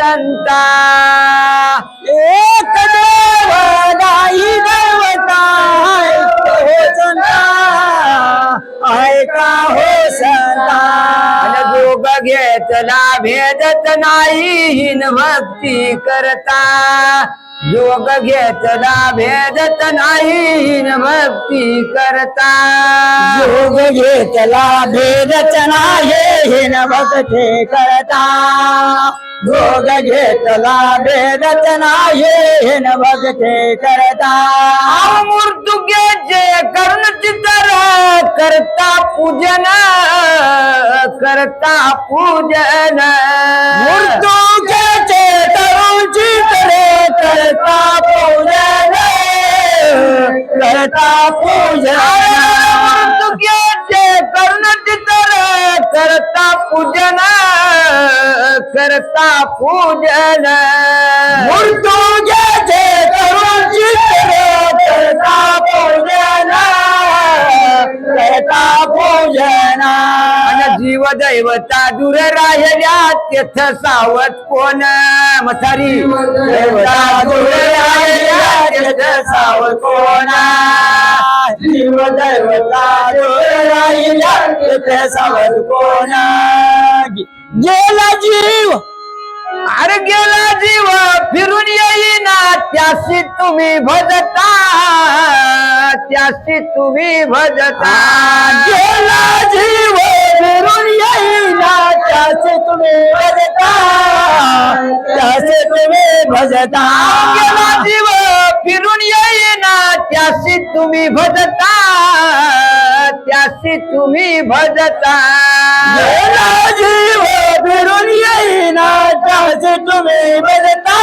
संता एक देव दाई देवता हो संता ऐका हो संता जोग घेतला भेदत नाही हिन भक्ती करता जोग घेतला भेदत नाही हिन भक्ती करता योग घेतला भेदच नाही हिन भक्ती करता योग घेतला भेदच नाही हिन भक्ती करता मृत्युगे कर्ण चितर करता पूजन करता पूजन मृत्युचे तरुची करे करता पूजन करता पूजन मृत्युगे कर्ण चितर करता पूजन करता पूजन मृत्युचे तरुची करे करता पूजन करता पूजन जीव दैवता दूर राहिल्या तेथ सावत कोण मथारी देवता दूर राहिल्या तेथ सावत कोण जीव देवता दूर राहिल्या तेथ सावत कोण गेला जीव अरे गेला जीव फिरून येईना त्याशी तुम्ही भजता त्याशी तुम्ही भजता गेला जीव फिरून येईना त्याचे तुम्ही भजता त्याचे तुम्ही भजता गेला जीव फिरून येईना त्याशी तुम्ही भजता त्याशी तुम्ही भजता गेला जीव फिरून येईना त्याचे तुम्ही भजता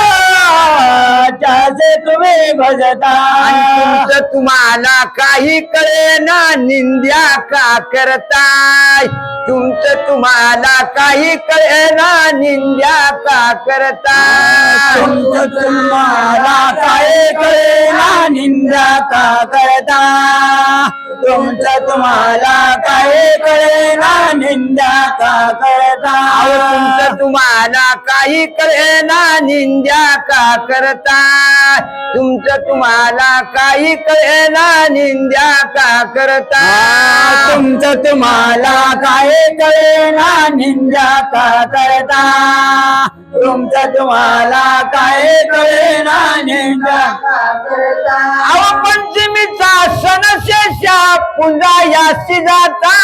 त्याचे तुम्ही भजता तुमचं तुम्हाला काही कळेना निंद्या का करताय तुमचं तुम्हाला काही कळेना निंद्या का करताय तुमचं तुम्हाला काय कळेना निंदा का करता तुमचं तुम्हाला काय कळेना निंदा का करता तुमचं तुम्हाला काही कळेना निंद्या का करता तुमचं तुम्हाला काही कळेना निंद्या का करता तुमचं तुम्हाला काय कळेना निंदा का करता तुमचं तुम्हाला काय कळेना निंदा का करता पंचमीचा सण शेषा पुंजा यासी जाता